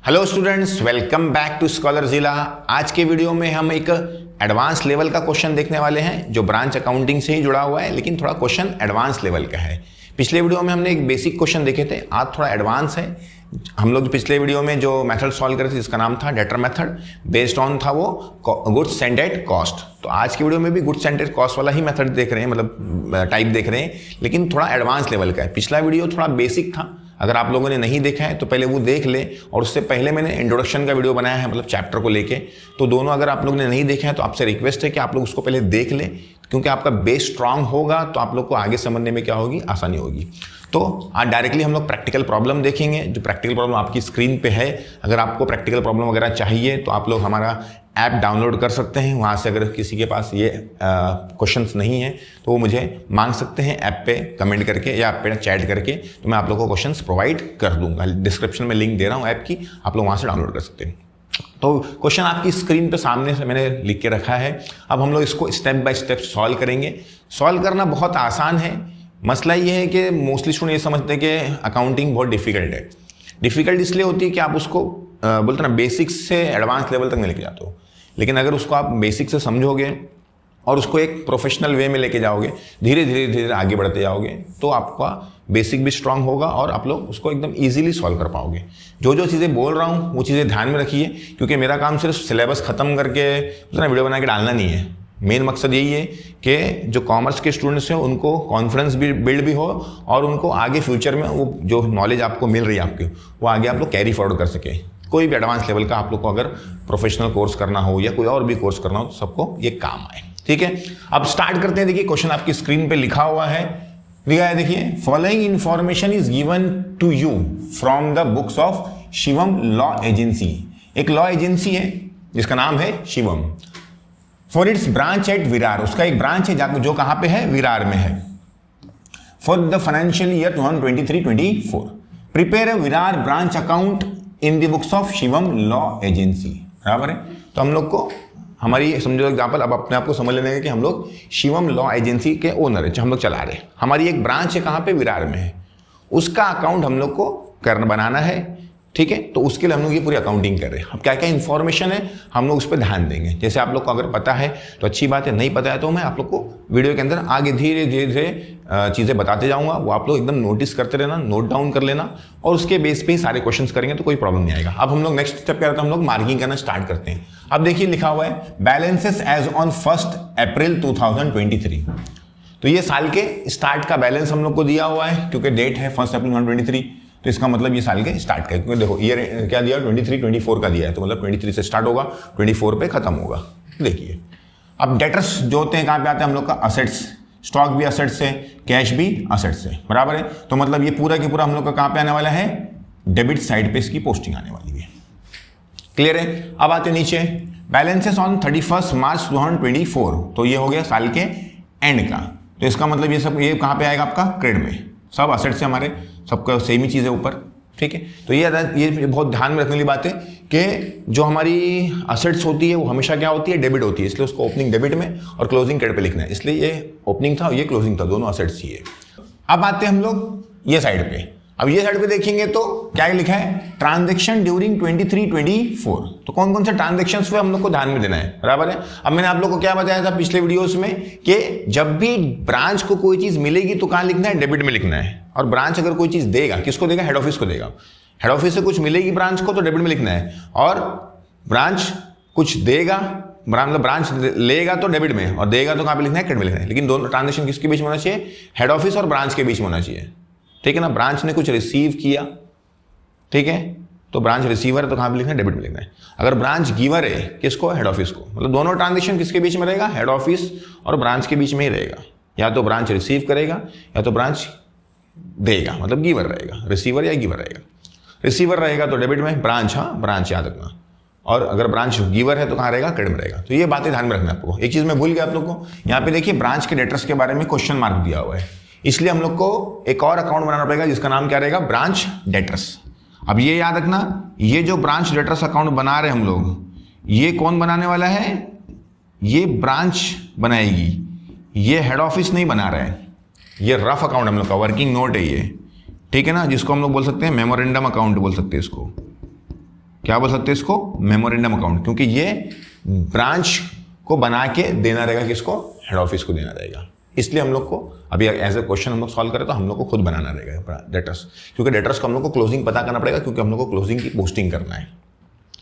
Hello students, welcome back to scholar जिला। आज के वीडियो में हम एक एडवांस लेवल का क्वेश्चन देखने वाले हैं जो ब्रांच अकाउंटिंग से ही जुड़ा हुआ है, लेकिन थोड़ा क्वेश्चन एडवांस लेवल का है। पिछले वीडियो में हमने एक बेसिक क्वेश्चन देखे थे, आज थोड़ा एडवांस है। हम लोग पिछले वीडियो में जो मेथड सॉल्व करे थे जिसका नाम था डेटर मेथड, बेस्ड ऑन था वो गुड्स सेंट एट कॉस्ट। तो आज की वीडियो में भी गुड्स सेंट एट कॉस्ट वाला ही मेथड देख रहे हैं, मतलब टाइप देख रहे हैं, लेकिन थोड़ा एडवांस लेवल का है। पिछला वीडियो थोड़ा बेसिक था, अगर आप लोगों ने नहीं देखा है तो पहले वो देख ले। और उससे पहले मैंने इंट्रोडक्शन का वीडियो बनाया है, मतलब चैप्टर को लेके, तो दोनों अगर आप लोगों ने नहीं देखा है तो आपसे रिक्वेस्ट है कि आप लोग उसको पहले देख लें, क्योंकि आपका बेस स्ट्रांग होगा तो आप लोग को आगे समझने में क्या होगी, आसानी होगी। तो आज डायरेक्टली हम लोग प्रैक्टिकल प्रॉब्लम देखेंगे। जो प्रैक्टिकल प्रॉब्लम आपकी स्क्रीन पे है, अगर आपको प्रैक्टिकल प्रॉब्लम वगैरह चाहिए तो आप लोग हमारा ऐप डाउनलोड कर सकते हैं। वहाँ से अगर किसी के पास ये क्वेश्चंस नहीं है तो वो मुझे मांग सकते हैं ऐप पे कमेंट करके या ऐप पे चैट करके, तो मैं आप लोगों को क्वेश्चंस प्रोवाइड कर दूंगा। डिस्क्रिप्शन में लिंक दे रहा हूँ ऐप की, आप लोग वहाँ से डाउनलोड कर सकते हैं। तो क्वेश्चन आपकी स्क्रीन पे सामने से मैंने लिख के रखा है। अब हम लोग इसको स्टेप बाय स्टेप सॉल्व करेंगे। सॉल्व करना बहुत आसान है। मसला ये है कि मोस्टली स्टूडेंट ये समझते हैं कि अकाउंटिंग बहुत डिफिकल्ट है। डिफिकल्ट इसलिए होती है कि आप उसको बोलते ना बेसिक्स से एडवांस लेवल तक नहीं लेके जाते हो, लेकिन अगर उसको आप बेसिक से समझोगे और उसको एक प्रोफेशनल वे में लेके जाओगे, धीरे धीरे आगे बढ़ते जाओगे, तो आपका बेसिक भी स्ट्रांग होगा और आप लोग उसको एकदम इजीली सॉल्व कर पाओगे। जो चीज़ें बोल रहा हूँ वो चीज़ें ध्यान में रखिए, क्योंकि मेरा काम सिर्फ सिलेबस ख़त्म करके ना वीडियो बना के डालना नहीं है। मेन मकसद यही है कि जो कॉमर्स के स्टूडेंट्स हैं उनको कॉन्फिडेंस भी बिल्ड भी हो और उनको आगे फ्यूचर में वो जो नॉलेज आपको मिल रही है आपकी, वो आगे आप लोग कैरी फॉरवर्ड कर सके। कोई भी एडवांस लेवल का आप लोग को अगर प्रोफेशनल कोर्स करना हो या कोई और भी कोर्स करना हो तो सबको ये काम आए। ठीक है, अब स्टार्ट करते हैं। देखिए क्वेश्चन आपकी स्क्रीन पे लिखा हुआ है, लिखा है देखिए, following information is given to you from the books of Shivam law agency. एक लॉ एजेंसी है जिसका नाम है Shivam, for its branch at Virar. उसका एक ब्रांच है जो कहां पे है, विरार में है। For the financial year 2023-24 prepare a Virar branch account in the books of Shivam law agency. बराबर है। तो हम लोग को हमारी समझो एग्जाम्पल, अब अपने आप को समझ लेने कि हम लोग शिवम लॉ एजेंसी के ओनर है, जो हम लोग चला रहे हैं। हमारी एक ब्रांच है कहाँ पे, विरार में है। उसका अकाउंट हम लोग को बनाना है। ठीक है, तो उसके लिए हम लोग ये पूरी अकाउंटिंग कर रहे हैं। अब क्या क्या इन्फॉर्मेशन है हम लोग उस पर ध्यान देंगे। जैसे आप लोग को अगर पता है तो अच्छी बात है, नहीं पता है तो मैं आप लोग को वीडियो के अंदर आगे धीरे धीरे चीज़ें बताते जाऊंगा। वो आप लोग एकदम नोटिस करते रहना, नोट डाउन कर लेना, और उसके बेस पे ही सारे क्वेश्चंस करेंगे तो कोई प्रॉब्लम नहीं आएगा। अब हम लोग नेक्स्ट स्टेप क्या रहता है, हम लोग मार्किंग करना स्टार्ट करते हैं। अब देखिए लिखा हुआ है बैलेंसेस एज ऑन 1 अप्रैल 2023। तो ये साल के स्टार्ट का बैलेंस हम लोग को दिया हुआ है, क्योंकि डेट है 1 अप्रैल 2023, तो इसका मतलब ये साल के स्टार्ट का है। क्योंकि देखो ईयर क्या दिया, 23-24 का दिया है, तो मतलब 23 से स्टार्ट होगा, 24 पे खत्म होगा। देखिए अब डेटर्स जो होते हैं कहाँ पे आते हैं हम लोग का, असेट्स। स्टॉक भी असेट्स है, कैश भी असेट्स है, बराबर है। तो मतलब ये पूरा की पूरा हम लोग का कहाँ पे आने वाला है, डेबिट साइड पे इसकी पोस्टिंग आने वाली है। क्लियर है। अब आते नीचे बैलेंसेस ऑन 31 मार्च 2024। तो ये हो गया साल के एंड का। तो इसका मतलब ये सब ये कहाँ पे आएगा आपका, क्रेडिट में। सब असेट्स है हमारे, सबका सेम ही चीज़ है ऊपर। ठीक है, तो ये बहुत ध्यान में रखने वाली बात है कि जो हमारी असेट्स होती है वो हमेशा क्या होती है, डेबिट होती है। इसलिए उसको ओपनिंग डेबिट में और क्लोजिंग क्रेडिट पे लिखना है। इसलिए ये ओपनिंग था और ये क्लोजिंग था, दोनों असेट्स ही है। अब आते हैं हम लोग ये साइड पे। अब ये साइड पे देखेंगे तो क्या लिखा है, ट्रांजेक्शन ड्यूरिंग 23-24। तो कौन कौन से ट्रांजेक्शन हुए हम लोग को ध्यान में देना है, बराबर है। अब मैंने आप लोग को क्या बताया था पिछले वीडियोस में कि जब भी ब्रांच को कोई चीज मिलेगी तो कहाँ लिखना है, डेबिट में लिखना है। और ब्रांच अगर कोई चीज देगा, किसको देगा, हेड ऑफिस को देगा। हेड ऑफिस से कुछ मिलेगी ब्रांच को तो डेबिट में लिखना है, और ब्रांच कुछ देगा, मतलब ब्रांच लेगा तो डेबिट में, और देगा तो कहाँ पे लिखना है, क्रेडिट में लिखना है। लेकिन दोनों ट्रांजेक्शन किसके बीच में होना चाहिए, हेड ऑफिस और ब्रांच के बीच में होना चाहिए। ठीक है ना, ब्रांच ने कुछ रिसीव किया, ठीक है, तो ब्रांच रिसीवर है तो कहाँ पे लिखना है, डेबिट में लिखना है। अगर ब्रांच गिवर है, किसको, हेड ऑफिस को, मतलब दोनों ट्रांजेक्शन किसके बीच में रहेगा, हेड ऑफिस और ब्रांच के बीच में ही रहेगा। या तो ब्रांच रिसीव करेगा या तो ब्रांच देगा, मतलब गिवर रहेगा, रिसीवर या गिवर रहेगा। रिसीवर रहेगा तो डेबिट में, ब्रांच, हाँ ब्रांच याद रखना। और अगर ब्रांच गिवर है तो कहाँ रहेगा, क्रेडिट में रहेगा। तो ये बातें ध्यान में रखना आपको। एक चीज मैं भूल गया आप लोग को, यहाँ पे देखिए ब्रांच के डेटर्स के बारे में क्वेश्चन मार्क दिया हुआ है, इसलिए हम लोग को एक और अकाउंट बनाना पड़ेगा जिसका नाम क्या रहेगा, ब्रांच डेटर्स। अब ये याद रखना, ये जो ब्रांच डेटर्स अकाउंट बना रहे हम लोग, ये कौन बनाने वाला है, ये ब्रांच बनाएगी, ये हेड ऑफिस नहीं बना रहा है। ये रफ अकाउंट हम लोग का, वर्किंग नोट है ये, ठीक है ना, जिसको हम लोग बोल सकते हैं मेमोरेंडम अकाउंट बोल सकते हैं इसको। क्या बोल सकते हैं इसको, मेमोरेंडम अकाउंट, क्योंकि ये ब्रांच को बना के देना रहेगा किसको, हेड ऑफिस को देना रहेगा। इसलिए हम लोग को अभी एज ए क्वेश्चन हम लोग सॉल्व करें तो हम लोग को खुद बनाना रहेगा डेटर्स, क्योंकि डेटर्स को हम लोग को क्लोजिंग पता करना पड़ेगा, क्योंकि हम लोग को क्लोजिंग की पोस्टिंग करना है,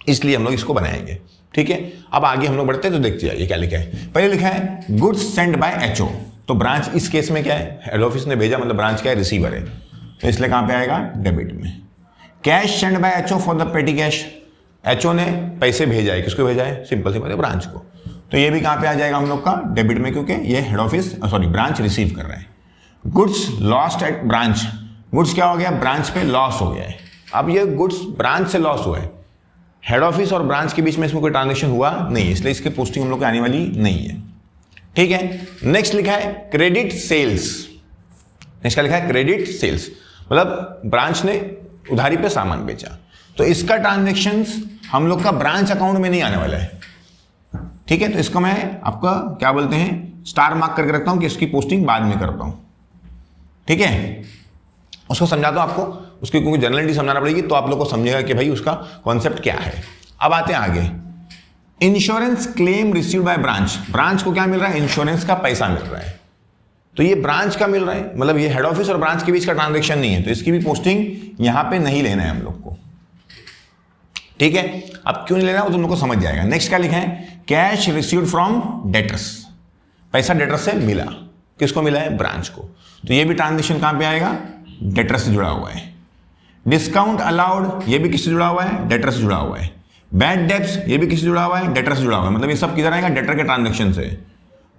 इसलिए हम लोग इसको बनाएंगे। ठीक है, अब आगे हम लोग बढ़ते हैं तो देखते जाइए क्या लिखा है। पहले लिखा है गुड्स सेंड बाय एचओ, तो ब्रांच इस केस में क्या है, हेड ऑफिस ने भेजा, मतलब ब्रांच क्या है, रिसीवर है, तो इसलिए कहां पे आएगा, डेबिट में। Cash send by HO for the petty cash, HO ने पैसे भेजा है, किसको भेजा है, सिंपल सी बात है, ब्रांच को, तो ये भी कहां पे आ जाएगा हम लोग का, डेबिट में, क्योंकि ये हेड ऑफिस ब्रांच रिसीव कर रहा है। Goods lost at branch, goods क्या हो गया, ब्रांच पे लॉस हो गया है। अब ये गुड्स ब्रांच से लॉस हुआ है, हेड ऑफिस और ब्रांच के बीच में इसमें कोई ट्रांजेक्शन हुआ नहीं, इसलिए इसकी पोस्टिंग हम लोग को आने वाली नहीं है। ठीक है, नेक्स्ट लिखा है क्रेडिट सेल्स, नेक्स्ट क्या लिखा है, क्रेडिट सेल्स, मतलब ब्रांच ने उधारी पे सामान बेचा, तो इसका ट्रांजेक्शन हम लोग का ब्रांच अकाउंट में नहीं आने वाला है। ठीक है, तो इसको मैं आपका क्या बोलते हैं, स्टार मार्क करके रखता हूं कि इसकी पोस्टिंग बाद में करता हूं। ठीक है, उसको समझाता हूं आपको, उसकी क्योंकि जनरलिटी समझाना पड़ेगी तो आप लोग को समझेगा कि भाई उसका कॉन्सेप्ट क्या है। अब आते हैं आगे, insurance claim received by branch, branch को क्या मिल रहा है, इंश्योरेंस का पैसा मिल रहा है, तो ये ब्रांच का मिल रहा है, मतलब ये हेड ऑफिस और ब्रांच के बीच का ट्रांजेक्शन नहीं है, तो इसकी भी पोस्टिंग यहां पे नहीं लेना है हम लोग को। ठीक है, अब क्यों नहीं लेना वो तुम लोग को समझ जाएगा। नेक्स्ट क्या लिखा है, कैश रिसीव्ड फ्रॉम डेटर्स, पैसा डेटर्स से मिला, किसको मिला है, ब्रांच को, तो ये भी ट्रांजेक्शन कहां पे आएगा, डेटर्स से जुड़ा हुआ है। डिस्काउंट अलाउड, ये भी किससे जुड़ा हुआ है, डेटर से जुड़ा हुआ है। बैड डेब्ट्स, ये भी किससे जुड़ा हुआ है, डेटर से जुड़ा हुआ है, मतलब ये सब किधर आएगा, डेटर के ट्रांजेक्शन से।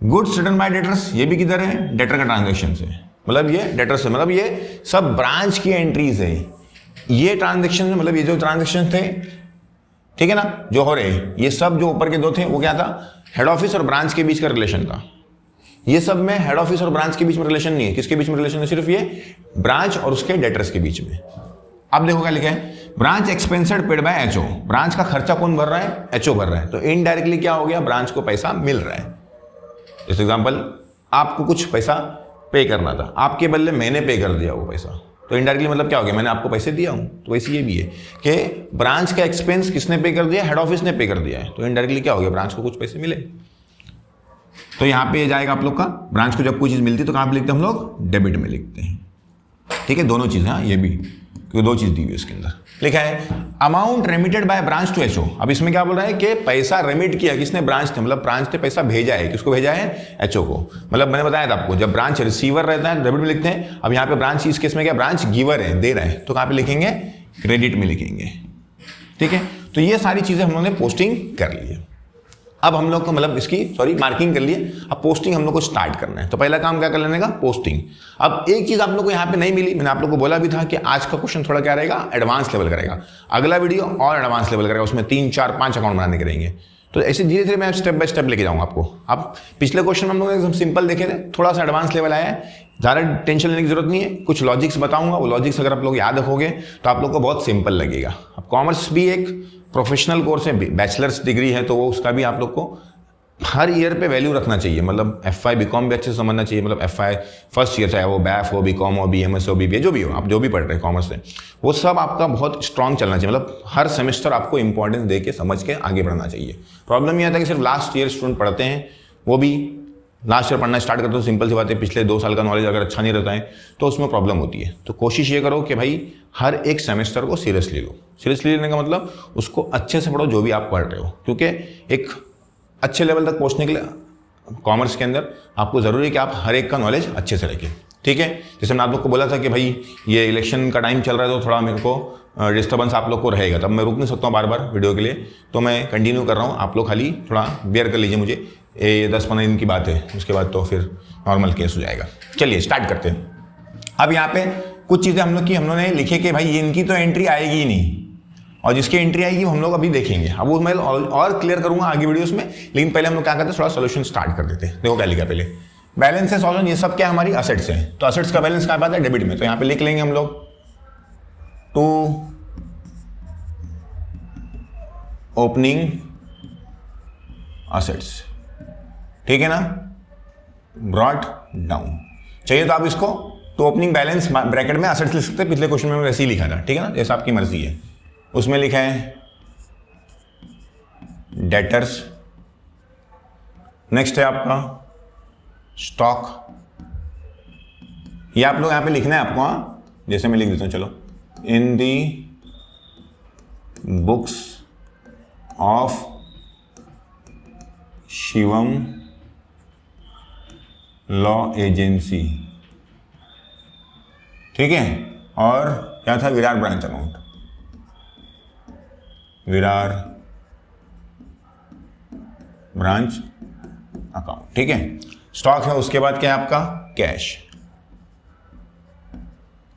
गुड्स रिटर्न बाय डेटर्स, ये भी किधर है, डेटर के ट्रांजेक्शन से, मतलब ये डेटर से, मतलब ये सब ब्रांच की एंट्रीज है, ये ट्रांजेक्शन, मतलब ये जो ट्रांजेक्शन थे, ठीक है ना, जो हो रहे, ये सब जो ऊपर के दो थे वो क्या था, हेड ऑफिस और ब्रांच के बीच का रिलेशन था। ये सब में हेड ऑफिस और ब्रांच के बीच में रिलेशन नहीं है, किसके बीच में रिलेशन है, सिर्फ ये ब्रांच और उसके डेटर्स के बीच में। अब देखो क्या लिखा है, branch expensed paid by HO, branch का खर्चा कौन भर रहा है, एचओ भर रहा है, तो इनडायरेक्टली क्या हो गया, ब्रांच को पैसा मिल रहा है। जैसे एग्जांपल, आपको कुछ पैसा पे करना था, आपके बदले मैंने पे कर दिया वो पैसा, तो इनडायरेक्टली मतलब क्या हो गया, मैंने आपको पैसे दिया हूं, तो वैसे ये भी है कि ब्रांच का एक्सपेंस किसने पे कर दिया, हेड ऑफिस ने पे कर दिया है, तो इनडायरेक्टली क्या हो गया, ब्रांच को कुछ पैसे मिले। तो यहां पे जाएगा आप लोग का, ब्रांच को जब कोई चीज मिलती है तो कहां पे लिखते हैं हम लोग, डेबिट में लिखते हैं। ठीक है, दोनों चीजें, हाँ ये भी, क्योंकि दो चीज दी हुई इसके अंदर। लिखा है amount remitted by branch to HO, अब इसमें क्या बोल रहा है कि पैसा रेमिट किया किसने, ब्रांच ने, मतलब ब्रांच ने पैसा भेजा है, किसको भेजा है, एचओ को। मतलब मैंने बताया था आपको, जब ब्रांच रिसीवर रहता है डेबिट में लिखते हैं, अब यहाँ पे ब्रांच इस केस में क्या, ब्रांच गिवर है, दे रहा है, तो कहाँ पे लिखेंगे, क्रेडिट में लिखेंगे। ठीक है, तो ये सारी चीजें हम लोगों ने पोस्टिंग कर ली है। अब हम लोग को मतलब इसकी मार्किंग कर लिए, अब पोस्टिंग हम लोग को स्टार्ट करना है। तो पहला काम क्या कर लेने का, पोस्टिंग। अब एक चीज आप लोग को यहाँ पे नहीं मिली, मैंने आप लोग को बोला भी था कि आज का क्वेश्चन थोड़ा क्या रहेगा, एडवांस लेवल का रहेगा, अगला वीडियो और एडवांस लेवल करेगा, उसमें 3, 4, 5 अकाउंट बनाने के रहेंगे। तो ऐसे धीरे धीरे मैं स्टेप बाय स्टेप लेके जाऊंगा आपको। अब पिछले क्वेश्चन में हम लोग एकदम सिंपल देखे थे, थोड़ा सा एडवांस लेवल आया है, ज़्यादा टेंशन लेने की जरूरत नहीं है। कुछ लॉजिक्स बताऊंगा, वो लॉजिक्स अगर आप लोग याद रखोगे तो आप लोग को बहुत सिंपल लगेगा। अब कॉमर्स भी एक प्रोफेशनल कोर्स है, बैचलर्स डिग्री है, तो वो उसका भी आप लोग को हर ईयर पे वैल्यू रखना चाहिए। मतलब FI BCom भी अच्छे से समझना चाहिए, मतलब FI फर्स्ट ईयर, चाहे वो BAF हो, BCom हो, BMS हो, BBA, जो भी हो, आप जो भी पढ़ रहे हैं कॉमर्स से, वो सब आपका बहुत स्ट्रांग चलना चाहिए। मतलब हर सेमेस्टर आपको इंपॉर्टेंस दे के समझ के आगे बढ़ना चाहिए। प्रॉब्लम ये आता है कि सिर्फ लास्ट ईयर स्टूडेंट पढ़ते हैं, वो भी लास्ट ईयर पढ़ना स्टार्ट करते हो, सिंपल सी बात है, पिछले 2 साल का नॉलेज अगर अच्छा नहीं रहता है तो उसमें प्रॉब्लम होती है। तो कोशिश ये करो कि भाई हर एक सेमेस्टर को सीरियसली लो। सीरियसली लेने का मतलब उसको अच्छे से पढ़ो जो भी आप पढ़ रहे हो, क्योंकि एक अच्छे लेवल तक पहुंचने के लिए कॉमर्स के अंदर आपको ज़रूरी है कि आप हर एक का नॉलेज अच्छे से रखें। ठीक है, जैसे मैंने आप लोग को बोला था कि भाई ये इलेक्शन का टाइम चल रहा है तो थोड़ा मेरे को डिस्टर्बेंस आप लोग को रहेगा, तब मैं रुक नहीं सकता हूँ बार बार वीडियो के लिए, तो मैं कंटिन्यू कर रहा हूँ। आप लोग खाली थोड़ा बेयर कर लीजिए मुझे, ये 10-15 दिन की बात है, उसके बाद तो फिर नॉर्मल केस हो जाएगा। चलिए स्टार्ट करते हैं। अब यहाँ पे कुछ चीज़ें हम लोग की हम लोगों ने लिखे कि भाई इनकी तो एंट्री आएगी ही नहीं, और जिसकी एंट्री आएगी वो हम लोग अभी देखेंगे। अब वो मैं और क्लियर करूंगा आगे वीडियोस में, लेकिन पहले हम लोग क्या करते हैं, थोड़ा सोल्यूशन स्टार्ट कर देते हैं। देखो क्या लिखा पहले, बैलेंस है सॉल्यूशन, ये सब क्या हमारी असेट्स है, तो असेट्स का बैलेंस कहाँ पे आता है, डेबिट में। तो यहाँ पे लिख लेंगे हम लोग टू ओपनिंग असेट्स, ठीक है ना, ब्रॉट डाउन। चाहिए तो आप इसको तो ओपनिंग बैलेंस ब्रैकेट में असेट्स लिख सकते हैं, पिछले क्वेश्चन में वैसे ही लिखा था, ठीक है ना, जैसा आपकी मर्जी है। उसमें लिखा है डेटर्स, नेक्स्ट है आपका स्टॉक। ये आप लोग यहां पे लिखना है आपको, हाँ, जैसे मैं लिख देता हूं, चलो, in the books of Shivam law agency, ठीक है। और क्या था, Virar branch account, Virar branch account, ठीक है। स्टॉक है, उसके बाद क्या है आपका कैश।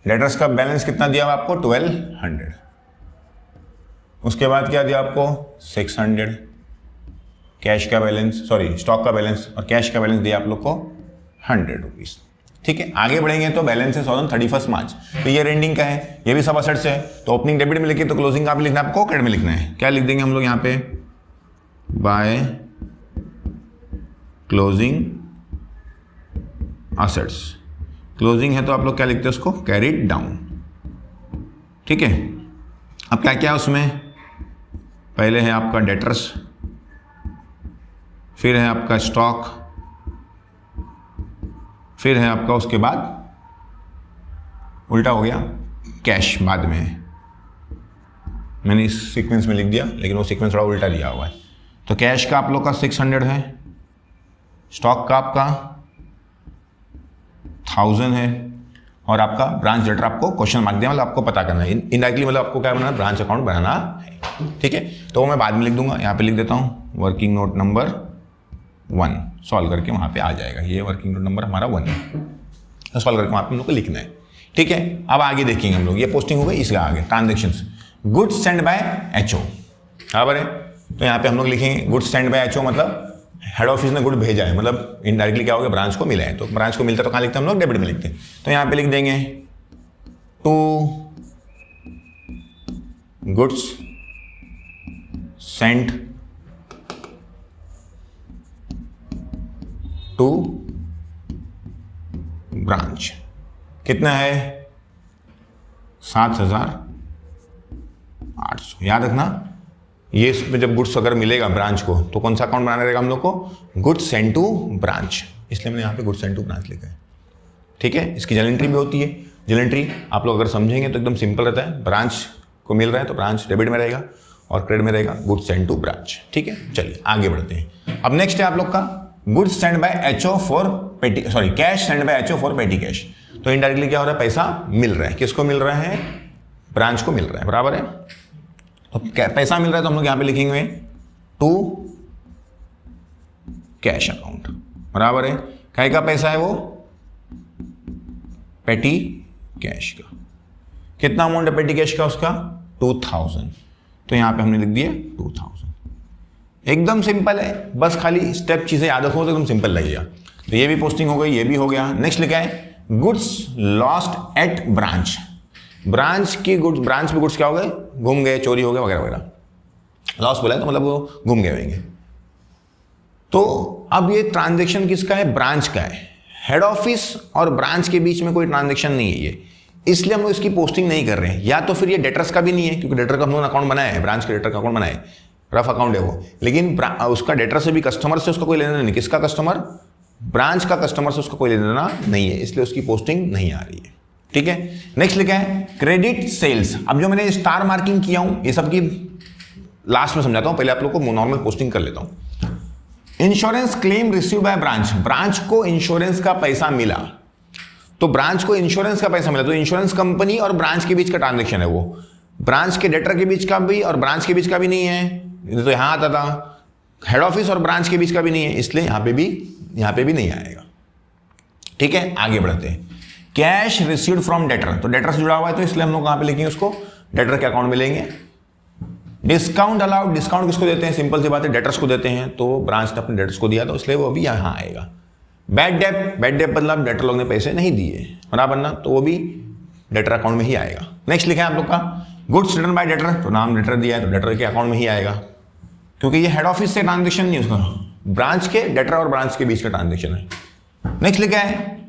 डेटर्स का बैलेंस कितना दिया हुआ आपको, 1200। उसके बाद क्या दिया आपको, 600। कैश का बैलेंस, सॉरी, स्टॉक का बैलेंस और कैश का बैलेंस दिया आप लोग को 100 रुपीज, ठीक है। आगे बढ़ेंगे तो बैलेंस है 31 मार्च, तो ये एंडिंग का है, ये भी सब असेट्स है। तो ओपनिंग डेबिट में लिखिए, तो क्लोजिंग का भी लिखना है आपको, क्रेडिट में लिखना है। क्या लिख देंगे हम लोग यहाँ पे, बाय क्लोजिंग असेट्स। क्लोजिंग है तो आप लोग क्या लिखते हैं उसको, कैरीड डाउन, ठीक है। अब क्या क्या उसमें, पहले है आपका डेटर्स, फिर है आपका स्टॉक, फिर है आपका उसके बाद उल्टा हो गया कैश, बाद में है। मैंने इस सीक्वेंस में लिख दिया, लेकिन वो सीक्वेंस थोड़ा उल्टा दिया हुआ है। तो कैश का आप लोग का 600 है, स्टॉक का आपका 1000 है, और आपका ब्रांच डेटर आपको क्वेश्चन मार्क दिया, मतलब आपको पता करना है इनडायरेक्टली, मतलब आपको क्या बनाना, ब्रांच अकाउंट बनाना है, ठीक है। तो मैं बाद में लिख दूंगा, यहाँ पे लिख देता हूँ वर्किंग नोट नंबर 1, सॉल्व करके वहाँ पे आ जाएगा। ये वर्किंग नोट नंबर हमारा 1 है, तो सॉल्व करके वहाँ पे हम लोग को लिखना है, ठीक है। अब आगे देखेंगे हम लोग, ये पोस्टिंग हो गई, इसका आगे transactions, goods send by HO, बराबर है। तो यहाँ पे हम लोग लिखेंगे गुड्स सेंड बाय एचओ, मतलब हेड ऑफिस ने गुड भेजा है, मतलब इनडायरेक्टली क्या हो गया, ब्रांच को मिला है। तो ब्रांच को मिलता तो कहाँ लिखते हैं हम लोग, डेबिट में लिखते हैं। तो यहाँ पे लिख देंगे to goods sent to branch, कितना है, 7800। याद रखना, ये इसमें जब गुड्स अगर मिलेगा ब्रांच को, तो कौन सा अकाउंट बनाना रहेगा हम लोग को, गुड्स सेंड टू ब्रांच, इसलिए मैंने यहाँ पे गुड्स सेंड टू ब्रांच लिखा है, ठीक है। इसकी जर्नल एंट्री भी होती है, जर्नल एंट्री आप लोग अगर समझेंगे तो एकदम सिंपल रहता है। ब्रांच को मिल रहा है तो ब्रांच डेबिट में रहेगा और क्रेडिट में रहेगा गुड्स सेंड टू ब्रांच, ठीक है। चलिए आगे बढ़ते हैं। अब नेक्स्ट है आप लोग का goods send by HO for petty, sorry, cash send by HO for petty cash. तो इनडायरेक्टली क्या हो रहा है, पैसा मिल रहा है, किसको मिल रहा है, ब्रांच को मिल रहा है, बराबर है। तो पैसा मिल रहा है तो हम लोग यहां पे लिखेंगे टू कैश अकाउंट, बराबर है। क्या का पैसा है वो, पेटी कैश का। कितना अमाउंट है पेटी कैश का, उसका 2000। तो यहां पे हमने लिख दिया 2000। एकदम सिंपल है, बस खाली स्टेप चीजें याद रखो तो एकदम सिंपल लगेगा। तो ये भी पोस्टिंग हो गई, ये भी हो गया। नेक्स्ट लिखा है goods lost at branch. Branch की गुड्स, ब्रांच में गुड्स क्या हो गए, घूम गए, चोरी हो गए वगैरह वगैरह। लॉस बोला है तो मतलब वो घूम गए होंगे। तो अब ये ट्रांजेक्शन किसका है, ब्रांच का है। हेड ऑफिस और ब्रांच के बीच में कोई ट्रांजेक्शन नहीं है ये, इसलिए हम लोग इसकी पोस्टिंग नहीं कर रहे हैं। या तो फिर ये डेटर्स का भी नहीं है, क्योंकि डेटर का हम लोग अकाउंट बनाया है, ब्रांच के डेटर का अकाउंट बनाया है, रफ अकाउंट है वो। लेकिन उसका डेटर से भी, कस्टमर से उसका कोई लेना देना नहीं। किसका कस्टमर, ब्रांच का कस्टमर से उसका कोई लेना देना नहीं है, इसलिए उसकी पोस्टिंग नहीं आ रही है, ठीक है। नेक्स्ट लिखा है क्रेडिट सेल्स। अब जो मैंने स्टार मार्किंग किया हूं, ये सब की लास्ट में समझाता हूं, पहले आप लोग को नॉर्मल पोस्टिंग कर लेता हूं। Insurance claim receive by branch, branch को इंश्योरेंस का पैसा मिला, तो ब्रांच को इंश्योरेंस का पैसा मिला, तो इंश्योरेंस कंपनी और ब्रांच के बीच का ट्रांजेक्शन है वो। ब्रांच के डेटर के बीच का भी और ब्रांच के बीच का भी नहीं है, तो यहां आता था। हेड ऑफिस और ब्रांच के बीच का भी नहीं है, इसलिए यहां पे भी नहीं आएगा, ठीक है। आगे बढ़ते हैं। कैश रिसीव्ड फ्रॉम डेटर, तो डेटर से जुड़ा हुआ है, तो इसलिए हम लोग कहां पे लिखेंगे उसको, डेटर के अकाउंट में लेंगे। डिस्काउंट अलाउड, डिस्काउंट किसको देते हैं, सिंपल सी बात है, डेटर्स को देते हैं, तो ब्रांच ने अपने डेटर्स को दिया, तो इसलिए वो भी यहां आएगा। बैड डेप, बैड डेप मतलब डेटर लोग ने पैसे नहीं दिए, बराबर ना, तो वो भी डेटर अकाउंट में ही आएगा। नेक्स्ट लिखा है आप लोग का गुड्स रिटर्न बाय डेटर, तो नाम डेटर दिया है तो डेटर के अकाउंट में ही आएगा, क्योंकि ये हेड ऑफिस से ट्रांजेक्शन नहीं है उसका, ब्रांच के डेटर और ब्रांच के बीच का ट्रांजेक्शन है। नेक्स्ट लिखा है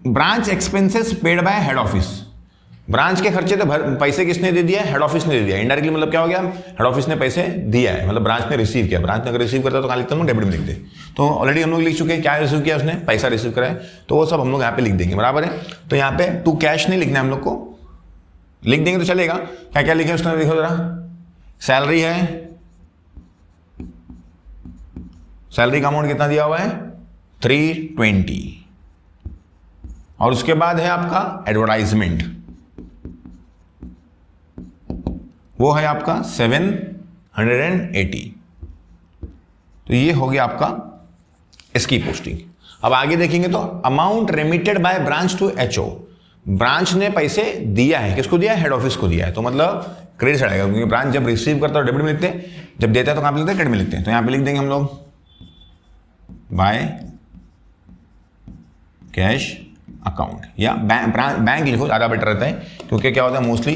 branch expenses paid by head office, branch के खर्चे तो पैसे किसने दे दिया है? हेड ऑफिस ने दे दिया। इनडायरेक्टली मतलब क्या हो गया? हेड ऑफिस ने पैसे दिया है, मतलब ब्रांच ने रिसीव किया। ब्रांच ने अगर रिसीव करता तो कहाँ लिखते हम डेबिट में लिख दे। तो ऑलरेडी हम लोग लिख चुके हैं क्या रिसीव किया उसने, पैसा रिसीव करा है, तो वो सब हम लोग यहाँ पे लिख देंगे, बराबर है। तो यहाँ पे टू कैश नहीं लिखना है हम लोग को, लिख देंगे तो चलेगा। क्या क्या लिखे उसने देखो जरा। सैलरी है, सैलरी का अमाउंट कितना दिया हुआ है? 320। और उसके बाद है आपका एडवर्टाइजमेंट, वो है आपका 780। तो ये हो गया आपका इसकी पोस्टिंग। अब आगे देखेंगे तो amount remitted by branch to HO, branch ने पैसे दिया है, किसको दिया है? हेड ऑफिस को दिया है, तो मतलब क्रेडिट से आएगा, क्योंकि ब्रांच जब रिसीव करता है डेबिट में लिखते हैं, जब देता है तो कहां पे लिखते हैं? क्रेडिट में लिखते हैं। तो यहां पे लिख देंगे हम लोग बाय कैश अकाउंट, या बैंक लिखो, ज़्यादा बेटर रहता है, क्योंकि क्या होता है मोस्टली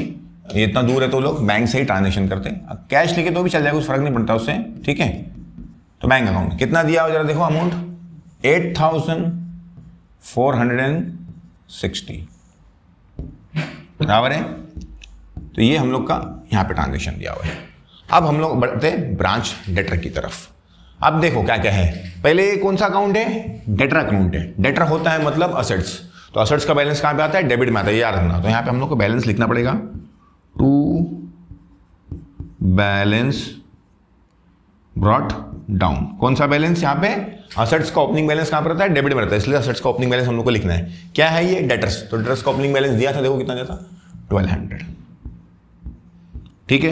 ये इतना दूर है तो लोग बैंक से ही ट्रांजेक्शन करते हैं। कैश लिखे तो भी चल जाएगा, कुछ फर्क नहीं पड़ता उससे, ठीक है। तो बैंक अकाउंट कितना दिया हो जरा देखो, अमाउंट 8460, बराबर है। तो ये हम लोग का यहाँ पे ट्रांजेक्शन दिया हुआ है। अब हम लोग बढ़ते हैं ब्रांच डेटर की तरफ। अब देखो क्या क्या है, पहले कौन सा अकाउंट है? डेटर अकाउंट है। डेटर होता है मतलब असेट्स, तो असेट्स का बैलेंस कहाँ पे आता है? डेबिट में आता है, याद रखना। तो यहाँ पे हम लोग को बैलेंस लिखना पड़ेगा, टू बैलेंस ब्रॉट डाउन। कौन सा बैलेंस? यहाँ पे असेट्स का ओपनिंग बैलेंस कहाँ पर रहता है? डेबिट में रहता है, इसलिए असेट्स का ओपनिंग बैलेंस हम लोग को लिखना है। क्या है ये? डेटर्स। तो डेटर्स का ओपनिंग बैलेंस दिया था, देखो कितना दिया था? 1200, ठीक है।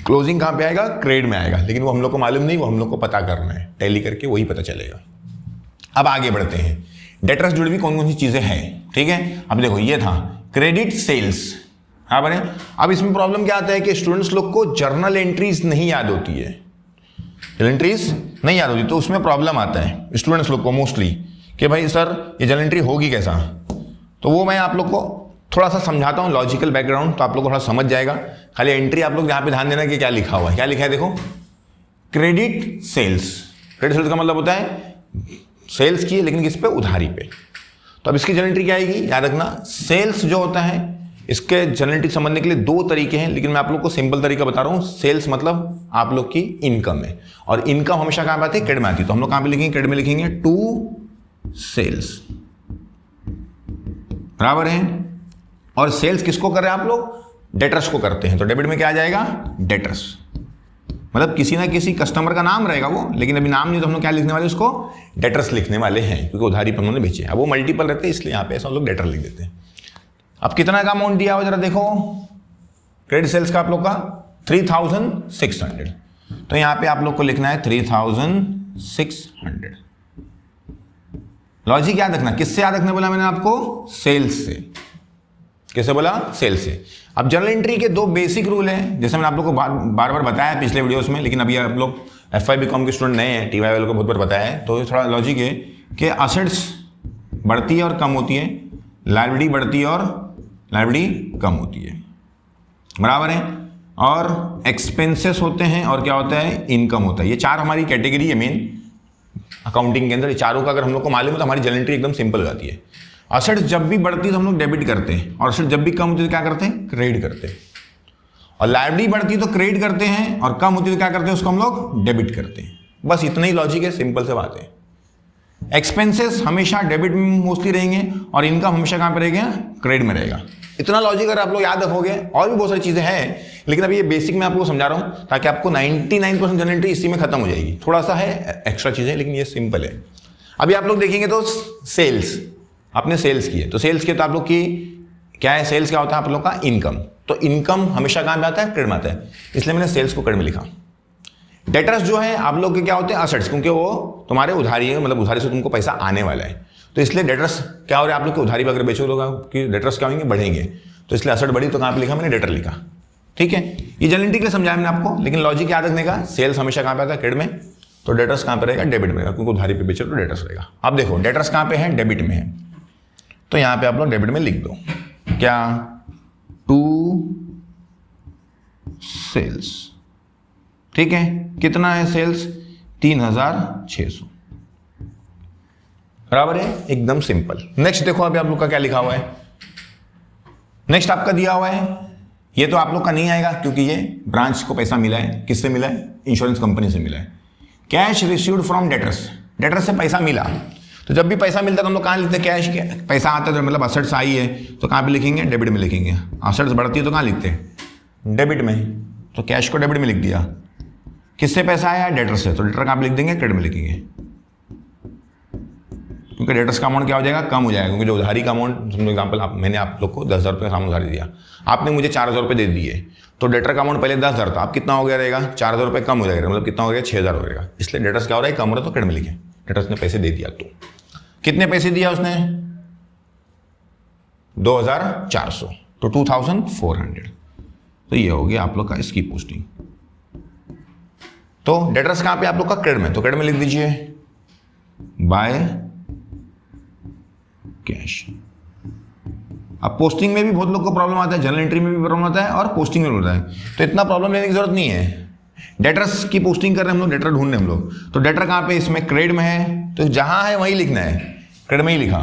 क्लोजिंग कहाँ पे आएगा? क्रेडिट में आएगा, लेकिन वो हम लोग को मालूम नहीं, वो हम लोग को पता करना है, टैली करके वही पता चलेगा। अब आगे बढ़ते हैं, डेटर्स जुड़ी हुई कौन कौन सी चीजें हैं, ठीक है। अब देखो ये था क्रेडिट सेल्स, हाँ बने। अब इसमें प्रॉब्लम क्या आता है कि स्टूडेंट्स लोग को जर्नल एंट्रीज नहीं याद होती है, जर्नल एंट्रीज नहीं याद होती, तो उसमें प्रॉब्लम आता है स्टूडेंट्स लोग को मोस्टली कि भाई सर ये जर्नल एंट्री होगी कैसा। तो वो मैं आप लोग को थोड़ा सा समझाता हूँ, लॉजिकल बैकग्राउंड, तो आप लोग थोड़ा समझ जाएगा। खाली एंट्री आप लोग यहाँ पे ध्यान देना कि क्या लिखा हुआ है। क्या लिखा है देखो, क्रेडिट सेल्स। क्रेडिट सेल्स का मतलब होता है सेल्स की, लेकिन किस पे? उधारी पे। तो अब इसकी जर्नल एंट्री क्या आएगी, याद रखना। सेल्स जो होता है इसके जर्नल एंट्री समझने के लिए दो तरीके हैं, लेकिन मैं आप लोग को सिंपल तरीका बता रहा हूँ। सेल्स मतलब आप लोग की इनकम है, और इनकम हमेशा कहाँ पे आती है? क्रेडिट में आती है। तो हम लोग कहाँ पे लिखेंगे? क्रेडिट में लिखेंगे टू सेल्स, बराबर है। और सेल्स किसको कर रहे हैं आप लोग? डेटर्स को करते हैं, तो डेबिट में क्या आ जाएगा? डेटर्स। मतलब किसी ना किसी कस्टमर का नाम रहेगा वो, लेकिन अभी नाम नहीं, तो हम लोग क्या लिखने वाले? उसको डेटर्स लिखने वाले हैं, क्योंकि उधारी पर उन्होंने बेचे। अब वो मल्टीपल रहते हैं, इसलिए यहाँ पे ऐसा हम लोग डेटर लिख देते हैं। अब कितना का अमाउंट दिया हो जरा देखो, क्रेडिट सेल्स का आप लोग का 3600। तो यहाँ पे आप लोग को लिखना है 3600। लॉजिक याद रखना, किससे याद रखने बोला मैंने आपको? सेल्स से। कैसे बोला? सेल्स से। अब जर्नल एंट्री के दो बेसिक रूल हैं, जैसे मैंने आप लोग को बार बार बताया पिछले वीडियोस में, लेकिन अभी आप लोग FY BCom के स्टूडेंट नए हैं, TY वालों को बहुत बार बताया है, तो थोड़ा लॉजिक है कि असेट्स बढ़ती है और कम होती है, लायबिलिटी बढ़ती है और लायबिलिटी कम होती है, बराबर है। और एक्सपेंसेस होते हैं, और क्या होता है? इनकम होता है। ये चार हमारी कैटेगरी है मेन अकाउंटिंग के अंदर। ये चारों का अगर हम लोग को मालूम है तो हमारी जर्नल एंट्री एकदम सिंपल हो जाती है। असेट्स जब भी बढ़ती है तो हम लोग डेबिट करते हैं, और असेट्स जब भी कम होती है तो क्या करते हैं? क्रेडिट करते हैं। और लायबिलिटी बढ़ती है तो क्रेडिट करते हैं, और कम होती है तो क्या करते हैं? उसको हम लोग डेबिट करते हैं। बस इतना ही लॉजिक है, सिंपल से बात है। एक्सपेंसेस हमेशा डेबिट में मोस्टली रहेंगे, और इनकम हमेशा कहाँ पे रहेगा? क्रेडिट में रहेगा। इतना लॉजिक अगर आप लोग याद रखोगे, और भी बहुत सारी चीजें हैं, लेकिन अभी ये बेसिक मैं आपको समझा रहा हूँ, ताकि आपको 99% जर्नल एंट्री इसी में खत्म हो जाएगी। थोड़ा सा है एक्स्ट्रा चीजें, लेकिन ये सिंपल है। अभी आप लोग देखेंगे तो सेल्स, आपने सेल्स की है, तो सेल्स के तो आप लोग की क्या है? सेल्स क्या होता है आप लोग का? इनकम। तो इनकम हमेशा कहाँ पे आता है? क्रेडिट में आता है, इसलिए मैंने सेल्स को क्रेडिट में लिखा। डेटर्स जो है आप लोग के क्या होते हैं? असेट्स, क्योंकि वो तुम्हारे उधारी है, मतलब उधारी से तुमको पैसा आने वाला है, तो इसलिए डेटर्स क्या हो रहा है? आप लोग की उधारी पर अगर बेचो तो कि डेटर्स क्या होंगे? बढ़ेंगे, तो इसलिए असेट बढ़ी, तो कहाँ पे लिखा मैंने? डेटर लिखा, ठीक है। ये जर्नल एंट्री के लिए समझाया मैंने आपको, लेकिन लॉजिक याद रखने का, सेल्स हमेशा कहाँ पे आता है? क्रेडिट में, तो डेटर्स कहाँ पे रहेगा? डेबिट में रहेगा, क्योंकि उधारी पे बेचो तो डेटर्स रहेगा। अब देखो डेटर्स कहाँ पे है? डेबिट में है, तो यहाँ पे आप लोग डेबिट में लिख दो क्या? टू सेल्स, ठीक है। कितना है सेल्स? 3600, बराबर है, एकदम सिंपल। नेक्स्ट देखो अभी आप लोग का क्या लिखा हुआ है, नेक्स्ट आपका दिया हुआ है, ये तो आप लोग का नहीं आएगा क्योंकि ये ब्रांच को पैसा मिला है, किससे मिला है, इंश्योरेंस कंपनी से मिला है। Cash received from debtors, debtors से पैसा मिला, तो जब भी पैसा मिलता है तो हम लोग कहाँ लिखते हैं, कैश के पैसा आता है तो मतलब असेट्स आई है तो कहाँ पे लिखेंगे, डेबिट में लिखेंगे। असेट्स बढ़ती है तो कहाँ लिखते हैं, डेबिट में, तो कैश को डेबिट में लिख दिया। किससे पैसा आया, डेटर से, तो डेटर कहाँ पे लिख देंगे, क्रेडिट में लिखेंगे, क्योंकि डेटर्स का अमाउंट क्या हो जाएगा, कम हो जाएगा, क्योंकि जो उधारी का अमाउंट, समझो एग्जाम्पल मैंने आप लोग को 10,000 रुपये सामान उधारी दिया, आपने मुझे 4,000 रुपये दे दिए, तो डेटर का अमाउंट पहले 10,000 था, अब कितना हो गया रहेगा, 4,000 रुपये कम हो जाएगा, मतलब कितना हो गया, 6,000 हो जाएगा। इसलिए डेटर्स क्या हो रहा है, कम हो रहा है, तो क्रेडिट में लिखे। डेटर्स ने पैसे दे दिया, तो कितने पैसे दिया उसने, 2,400, तो 2,400, तो ये हो गया आप लोग का इसकी पोस्टिंग। तो डेटर्स कहां पे आप लोग का, क्रेडिट में, तो क्रेडिट में लिख दीजिए बाय कैश। अब पोस्टिंग में भी बहुत लोग को प्रॉब्लम आता है, जनरल एंट्री में भी प्रॉब्लम आता है और पोस्टिंग में भी होता है, तो इतना प्रॉब्लम लेने की जरूरत नहीं है। डेटर्स की पोस्टिंग कर रहे हैं हम लोग, डेटर ढूंढ रहे हैं हम लोग, तो डेटर कहां पे, इसमें क्रेडिट में है, तो जहां है वहीं लिखना है, क्रेडिट में ही लिखा।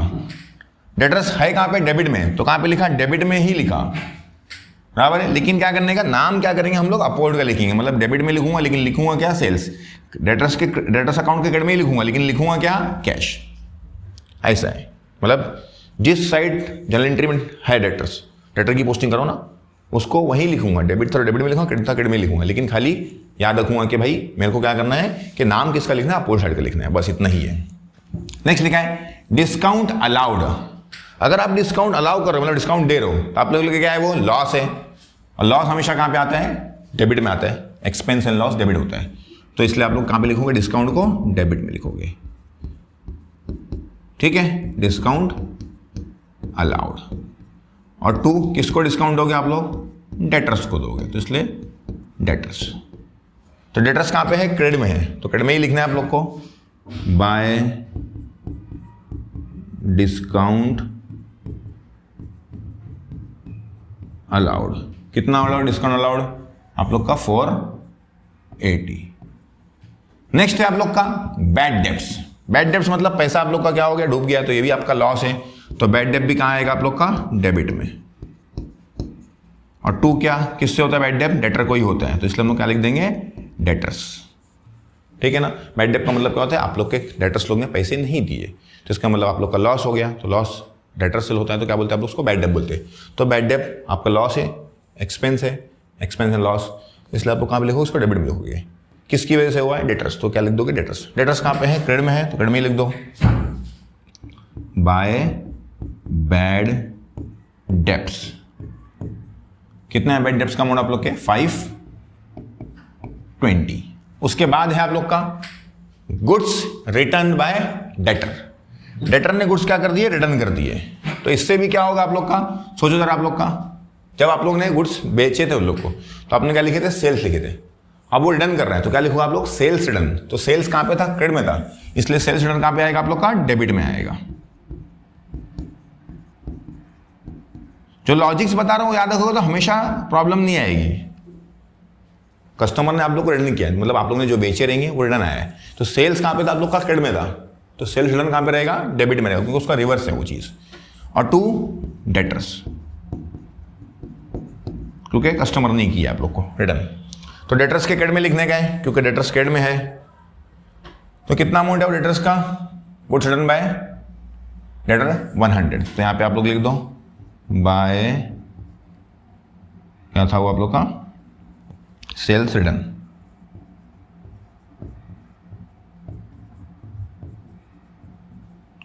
डेटर्स है कहां पे, डेबिट में, तो कहां पे लिखा, डेबिट में ही लिखा, बराबर है। लेकिन क्या करने का, नाम क्या करेंगे हम लोग, अपवर्ड का लिखेंगे, मतलब डेबिट में लिखूंगा लेकिन लिखूंगा क्या, सेल्स। डेटर्स अकाउंट के क्रेडिट में ही लिखूंगा लेकिन लिखूंगा क्या, कैश। ऐसा है, मतलब जिस साइड जनरल एंट्री में है डेटर्स, डेटर की पोस्टिंग करो ना, उसको वहीं लिखूंगा, डेबिट था डेबिट में लिखूंगा, क्रेडिट था क्रेडिट में लिखूंगा, लेकिन खाली याद रखूंगा कि भाई मेरे को क्या करना है कि नाम किसका लिखना है, अपोजिट साइड का लिखना है, बस इतना ही है। नेक्स्ट लिखा है डिस्काउंट अलाउड। अगर आप डिस्काउंट अलाउ कर रहे हो, मतलब डिस्काउंट दे रहे हो, तो आप लोग के क्या है, वो लॉस है, और लॉस हमेशा कहां पे आता है, डेबिट में आता है, एक्सपेंस एंड लॉस डेबिट होता है, तो इसलिए आप लोग कहां पे लिखोगे, डिस्काउंट को डेबिट में लिखोगे, ठीक है, डिस्काउंट अलाउड। और 2 किसको डिस्काउंट दोगे आप लोग, डेटर्स को दोगे, तो इसलिए डेटर्स। तो डेटर्स कहां पे है, क्रेडिट में है, तो क्रेडिट में ही लिखना है आप लोग को बाय डिस्काउंट अलाउड। कितना अलाउड, डिस्काउंट अलाउड आप लोग का 480। नेक्स्ट है आप लोग का बैड डेब्ट्स। बैड डेब्ट्स मतलब पैसा आप लोग का क्या हो गया, डूब गया, तो ये भी आपका लॉस है, तो बैड डेब्ट भी कहां आएगा आप लोग का, डेबिट में। और 2 क्या, किससे होता है बैड डेब्ट, डेटर को ही होता है, तो इसलिए हम लोग क्या लिख देंगे, डेटर्स, ठीक है ना। बैड डेब्ट का मतलब क्या होता है, आप लोग के डेटर्स लोग ने पैसे नहीं दिए, तो इसका मतलब आप लोग का लॉस हो गया, तो लॉस डेटर से होता है, तो क्या बोलते हैं आप लोग उसको, बैड डेब्ट बोलते हैं। तो बैड डेब्ट आपका लॉस है, एक्सपेंस है, एक्सपेंस एंड लॉस, इसलिए आप लोग कहाँ पे लिखोगे, उसको डेबिट में लिखोगे। किसकी वजह से हुआ है, डेटर्स, तो क्या लिख दोगे, डेटर्स। डेटर्स कहाँ पे है, क्रेडिट में है, तो क्रेडिट में ही लिख दो बाय बैड डेब्ट्स। कितना है बैड डेब्ट्स का अमाउंट आप लोग के, 520। उसके बाद है आप लोग का goods return bye debtor. Debtor ने गुड्स क्या कर दिए, रिटर्न कर दिए, तो इससे भी क्या होगा आप लोग का, सोचो जरा आप लोग का, जब आप लोग ने गुड्स बेचे थे उन लोग को, तो आपने क्या लिखे थे, सेल्स लिखे थे, अब वो रिटर्न कर रहे हैं, तो क्या लिखोगे आप लोग, सेल्स रिटर्न। तो सेल्स कहां पे था, क्रेडिट में था, इसलिए सेल्स रिटर्न कहां पे आएगा आप लोग का, डेबिट में आएगा। जो लॉजिक्स बता रहा हूं याद रखोगे तो हमेशा प्रॉब्लम नहीं आएगी। कस्टमर ने आप लोग को रिटर्न किया, मतलब आप लोग ने जो बेचे रहेंगे वो रिटर्न आया है, तो सेल्स कहां पे था आप लोग का, क्रेडिट में था, तो सेल्स रिटर्न कहां पे रहेगा, डेबिट में रहेगा, क्योंकि उसका रिवर्स है वो चीज। और 2 डेटर्स, क्योंकि कस्टमर ने किया आप लोग को रिटर्न, तो डेटर्स के क्रेडिट में लिखने का है, क्योंकि डेटर्स क्रेडिट में है, तो कितना अमाउंट है वो डेटर्स का, गुड्स रिटर्न बाय डेटर 100, तो यहां पे आप लोग लिख दो बाय, क्या था वो आप लोग का, सेल्स रिटर्न।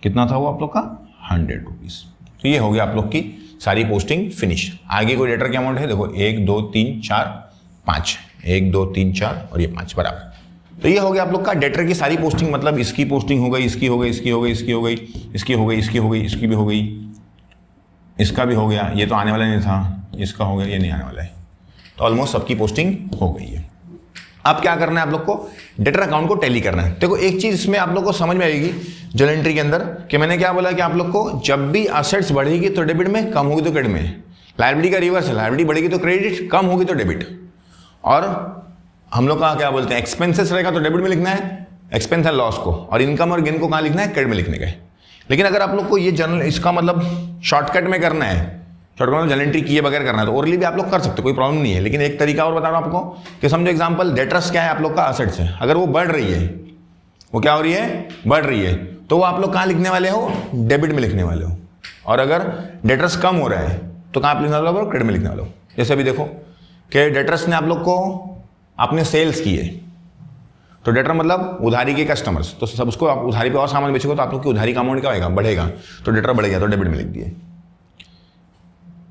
कितना था वो आप लोग का, 100 रुपीज। तो ये हो गया आप लोग की सारी पोस्टिंग फिनिश। आगे कोई डेटर के अमाउंट है, देखो 1 2 3 4 5, 1 2 3 4 और ये 5 बराबर। तो ये हो गया आप लोग का डेटर की सारी पोस्टिंग, मतलब इसकी पोस्टिंग हो गई, इसकी हो गई, इसकी हो गई, इसकी हो गई, इसकी हो गई, इसकी हो गई, इसकी भी हो गई, इसका भी हो गया, ये तो आने वाला नहीं था, इसका हो गया, ये नहीं आने वाला है, तो ऑलमोस्ट सबकी पोस्टिंग हो गई है। अब क्या करना है आप लोग को, डेटर अकाउंट को टैली करना है। देखो एक चीज इसमें आप लोग को समझ में आएगी जर्नल एंट्री के अंदर, कि मैंने क्या बोला कि आप लोग को जब भी असेट्स बढ़ेगी तो डेबिट में, कम होगी तो क्रेडिट में। लायबिलिटी का रिवर्स है, लायबिलिटी बढ़ेगी तो क्रेडिट, कम होगी तो डेबिट। और हम लोग का क्या बोलते हैं, एक्सपेंसेस रहेगा तो डेबिट में लिखना है एक्सपेंस एंड लॉस को, और इनकम और गेन को कहाँ लिखना है, क्रेडिट में लिखने का है। लेकिन अगर आप लोग को ये जनरल, इसका मतलब शॉर्टकट में करना है शॉर्ट अकाउंट में जर्नल एंट्री किए बगैर करना है तो ओरली भी आप लोग कर सकते हो, कोई प्रॉब्लम नहीं है। लेकिन एक तरीका और बता रहा हूँ आपको कि समझो एग्जाम्पल डेटर्स क्या है आप लोग का असेट्स है, अगर वो बढ़ रही है, वो क्या हो रही है, बढ़ रही है, तो वो आप लोग कहाँ लिखने वाले हो, डेबिट में लिखने वाले हो। और अगर डेटर्स कम हो रहा है तो कहाँ पे लिखने वाले हो, क्रेडिट में लिखने वाले हो। जैसे अभी देखो कि डेटर्स ने आप लोग को आपने सेल्स किए, तो डेटर मतलब उधारी के कस्टमर्स, तो सब उसको आप उधारी पे और सामान बेचोगे तो आप लोग की उधारी का अमाउंट क्या होगा, बढ़ेगा, तो डेटर बढ़ेगा, तो डेबिट में लिख दिए।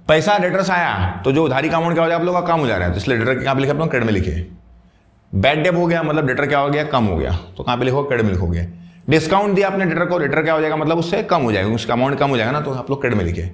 पैसा डेटर्स आया तो जो उधारी का अमाउंट क्या हो जाएगा आप लोग का, कम हो जा रहा है, तो इसलिए डेटर कहाँ पे लिखे आप लोग, क्रेडिट में लिखे। बैड डेब हो गया मतलब डेटर क्या हो गया, कम हो गया, तो कहाँ पे लिखो, क्रेडिट में लिखोगे। डिस्काउंट दिया आपने डेटर को, डेटर क्या हो जाएगा, मतलब उससे कम हो जाएगा, उसका अमाउंट कम हो जाएगा ना, तो आप लोग क्रेडिट में लिखे।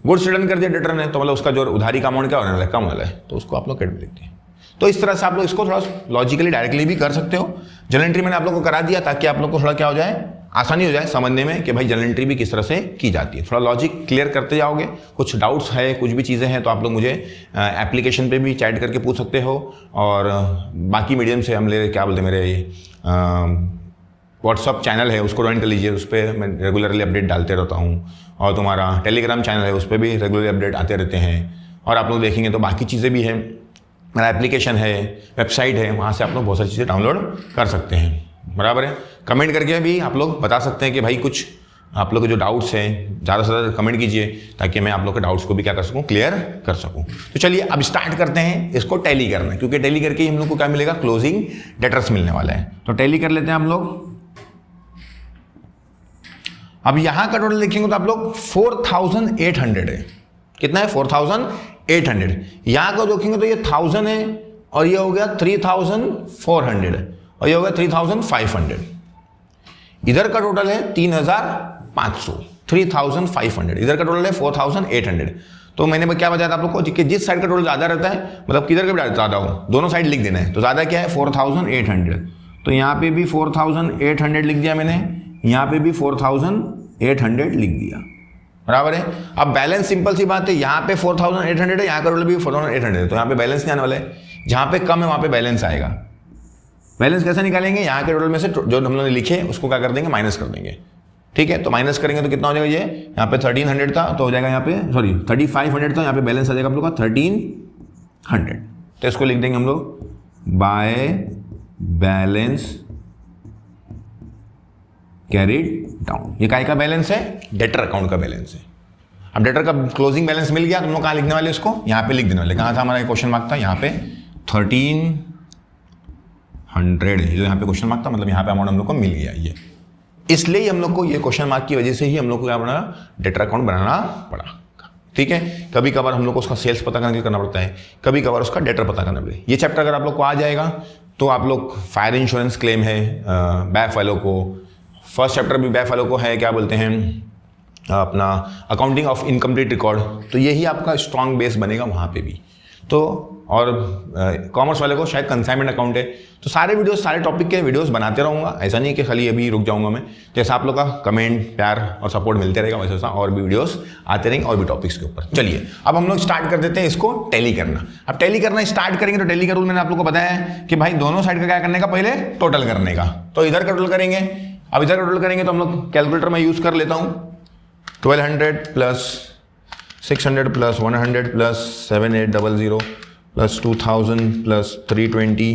गुड्स रिटर्न कर दिया डेटर ने, तो मतलब उसका जो उधारी का अमाउंट क्या होने वाला है, कम हो रहा है, तो उसको आप लोग क्रेडिट में लिखते हैं। तो इस तरह से आप लोग इसको थोड़ा लॉजिकली डायरेक्टली भी कर सकते हो। जर्नल एंट्री मैंने आप लोग को करा दिया ताकि आप लोग को थोड़ा क्या हो जाए, आसानी हो जाए समझने में कि भाई जर्नल एंट्री भी किस तरह से की जाती है। थोड़ा लॉजिक क्लियर करते जाओगे, कुछ डाउट्स है, कुछ भी चीज़ें हैं तो आप लोग मुझे एप्लीकेशन पे भी चैट करके पूछ सकते हो, और बाकी मीडियम से हम ले क्या बोलते हैं, मेरे व्हाट्सअप चैनल है उसको ज्वाइन कर लीजिए, उस पर मैं रेगुलरली अपडेट डालते रहता हूँ, और तुम्हारा टेलीग्राम चैनल है उस पर भी रेगुलरली अपडेट आते रहते हैं। और आप लोग देखेंगे तो बाकी चीज़ें भी हैं, मेरा एप्लीकेशन है, वेबसाइट है, वहाँ से आप लोग बहुत सारी चीज़ें डाउनलोड कर सकते हैं। बराबर है, कमेंट करके भी आप लोग बता सकते हैं कि भाई कुछ आप लोग के जो डाउट्स हैं, ज़्यादा से ज़्यादा कमेंट कीजिए ताकि मैं आप लोग के डाउट्स को भी क्या कर सकूँ, क्लियर कर सकूँ। तो चलिए अब स्टार्ट करते हैं इसको टैली करना, क्योंकि टैली करके ही हम लोग को क्या मिलेगा, क्लोजिंग डेटर्स मिलने वाला है। तो टैली कर लेते हैं हम लोग। अब यहाँ का टोटल देखेंगे तो आप लोग 4800 है, कितना है, 4800। यहाँ का देखेंगे तो ये 1000 है, और ये हो गया 3400, और ये हो गया 3500। इधर का टोटल है 3500, 3500। इधर का टोटल है 4800। तो मैंने क्या बताया था आप लोग को कि जिस साइड का टोटल ज़्यादा रहता है, मतलब किधर का भी ज़्यादा हो, दोनों साइड लिख देना है। तो ज़्यादा क्या है, 4800, तो यहाँ पे भी 4800 लिख दिया मैंने, यहाँ पे भी 4800 लिख दिया। बराबर है। अब बैलेंस सिंपल सी बात है, यहाँ पे 4800 है, यहाँ का टोटल भी 4800 है, तो यहाँ पे बैलेंस नहीं आने वाला है। जहाँ पे कम है वहाँ पे बैलेंस आएगा। बैलेंस कैसे निकालेंगे, यहाँ के टोटल में से जो हम लोगों ने लिखे उसको क्या कर देंगे, माइनस कर देंगे। ठीक है, तो माइनस करेंगे तो कितना हो जाएगा, ये यहाँ पे 1300 था तो हो जाएगा यहाँ पे, सॉरी 3500 था, यहाँ पे बैलेंस आ जाएगा आप लोग का 1300। तो इसको लिख देंगे हम लोग बाय बैलेंस कैरिड डाउन। ये काय का बैलेंस है, डेटर अकाउंट का बैलेंस है। अब डेटर का क्लोजिंग बैलेंस मिल गया, तुम लोग कहाँ लिखने वाले इसको, यहाँ पे लिख देने वाले। कहाँ था हमारा क्वेश्चन मार्क था, यहाँ पे 1300 जो यहाँ पे क्वेश्चन मार्क था, मतलब यहाँ पे अमाउंट हम लोग को मिल गया। ये इसलिए हम लोग को ये क्वेश्चन मार्क की वजह से ही हम लोग को क्या बनाना, डेटर अकाउंट बनाना पड़ा। ठीक है, कभी कभार हम लोग को उसका सेल्स पता करने के लिए करना पड़ता है, कभी कभार उसका डेटर पता करना पड़ता है। ये चैप्टर अगर आप लोग को आ जाएगा तो आप लोग फायर इंश्योरेंस क्लेम है, बैफ वालों को, फर्स्ट चैप्टर भी बैफ वालों को है, क्या बोलते हैं अपना अकाउंटिंग ऑफ इनकम्प्लीट रिकॉर्ड, तो यही आपका स्ट्रॉन्ग बेस बनेगा वहाँ पे भी। तो और कॉमर्स वाले को शायद कंसाइनमेंट अकाउंट है। तो सारे वीडियोस, सारे टॉपिक के वीडियोस बनाते रहूँगा, ऐसा नहीं है कि खाली अभी रुक जाऊँगा मैं। जैसा आप लोग का कमेंट, प्यार और सपोर्ट मिलते रहेगा वैसे वैसा और भी वीडियोस आते रहेंगे और भी टॉपिक्स के ऊपर। चलिए अब हम लोग स्टार्ट कर देते हैं इसको टैली करना। अब टैली करना स्टार्ट करेंगे तो टैली का रूल मैंने आप लोग को बताया है कि भाई दोनों साइड का क्या करने का, पहले टोटल करने का। तो इधर का टोटल करेंगे, अब इधर का टोटल करेंगे तो हम लोग कैलकुलेटर में यूज़ कर लेता हूँ। 1200 plus 600 plus 100 plus 7800 plus 2000 plus 320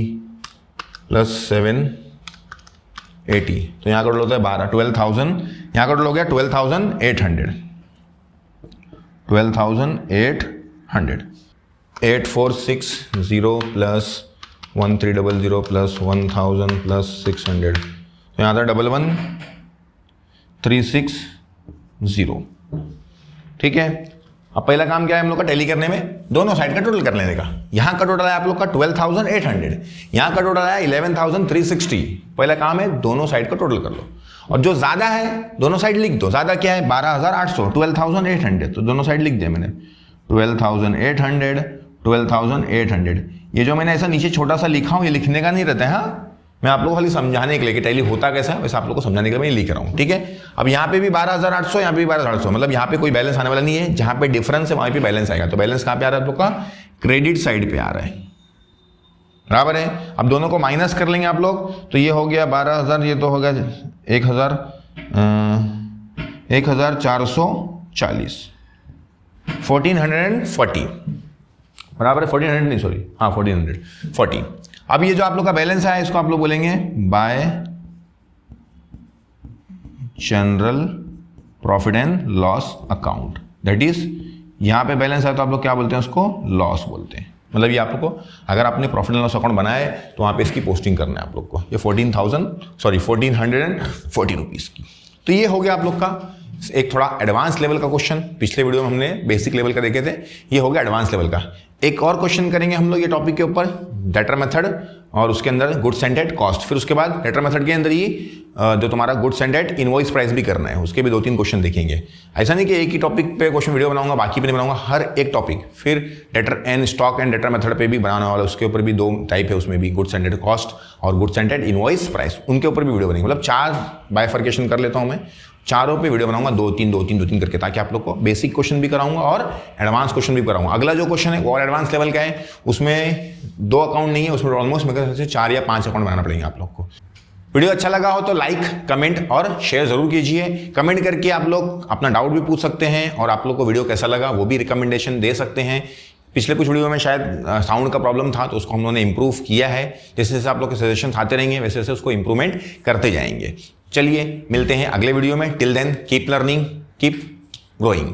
plus 780। तो यहाँ का टोटल होता है 12,000। यहाँ का टोटल हो गया 12,800। 12,800। 8460 प्लस 1300 प्लस 1000 प्लस 600। तो यहाँ था 11,360। ठीक है, अब पहला काम क्या है हम लोग का टैली करने में, दोनों साइड का टोटल कर लेने का। यहाँ का टोटल है आप लोग का 12,800, यहाँ का टोटल है 11,360। पहला काम है दोनों साइड का टोटल कर लो, और जो ज़्यादा है दोनों साइड लिख दो। ज़्यादा क्या है 12,800, 12,800, तो दोनों साइड लिख दिया मैंने 12,800, 12,800। ये जो मैंने ऐसा नीचे छोटा सा लिखा हूँ ये लिखने का नहीं रहता है, हाँ मैं आप लोग को खाली समझाने के लिए कि टैली होता कैसा है वैसे आप लोग को समझाने के लिए मैं लिख रहा हूँ। ठीक है, अब यहाँ पे भी 12,800, यहाँ पे भी 12,800, मतलब यहाँ पे कोई बैलेंस आने वाला नहीं है। जहाँ पे डिफरेंस है वहाँ पे बैलेंस आएगा। तो बैलेंस कहाँ पे आ रहा है आप लोग का, क्रेडिट साइड पे आ रहा है। बराबर है। अब दोनों को माइनस कर लेंगे आप लोग, तो ये हो गया 12,000, ये तो हो गया 1,440। 1440 बराबर है 1400 नहीं, सॉरी, हाँ 1440। अब ये जो आप लोग का बैलेंस है इसको आप लोग बोलेंगे bye general profit and loss account, that is यहां पे बैलेंस है तो आप लोग क्या बोलते हैं उसको, लॉस बोलते हैं। मतलब ये आप लोग को अगर आपने प्रॉफिट एंड लॉस अकाउंट बनाया है तो वहां पे इसकी पोस्टिंग करना है आप लोग को, ये 1440 रुपीज की। तो ये हो गया आप लोग का एक थोड़ा एडवांस लेवल का क्वेश्चन। पिछले वीडियो में हमने बेसिक लेवल का देखे थे, ये हो गया एडवांस लेवल का। एक और क्वेश्चन करेंगे हम लोग ये टॉपिक के ऊपर, डेटर मेथड और उसके अंदर गुड्स एंड एट कॉस्ट। फिर उसके बाद डेटर मेथड के अंदर ही जो तुम्हारा goods and at invoice price भी करना है, उसके भी 2-3 क्वेश्चन देखेंगे। ऐसा नहीं कि एक ही टॉपिक पे क्वेश्चन वीडियो बनाऊंगा बाकी पे नहीं बनाऊंगा, हर एक टॉपिक। फिर debtor and stock and debtor method पे भी बनाने वाला, उसके ऊपर भी 2 टाइप है, उसमें भी गुड्स एंड एट कॉस्ट और goods and at invoice price, उनके ऊपर भी वीडियो बनेंगे। मतलब 4 बाइफर्केशन कर लेता हूं मैं, चारों पे वीडियो बनाऊंगा 2-3 करके, ताकि आप लोग को बेसिक क्वेश्चन भी कराऊंगा और एडवांस क्वेश्चन भी कराऊंगा। अगला जो क्वेश्चन है वो और एडवांस लेवल का है, उसमें 2 अकाउंट नहीं है, उसमें ऑलमोस्ट मेरे से 4 या 5 अकाउंट बनाना पड़ेंगे आप लोग को। वीडियो अच्छा लगा हो तो लाइक, कमेंट और शेयर जरूर कीजिए। कमेंट करके आप लोग अपना डाउट भी पूछ सकते हैं और आप लोग को वीडियो कैसा लगा वो भी रिकमेंडेशन दे सकते हैं। पिछले कुछ वीडियो में शायद साउंड का प्रॉब्लम था तो उसको हम लोगों ने इंप्रूव किया है। जैसे जैसे आप लोग के सजेशन आते रहेंगे वैसे वैसे उसको इंप्रूवमेंट करते जाएंगे। चलिए मिलते हैं अगले वीडियो में। Till then keep learning, keep growing.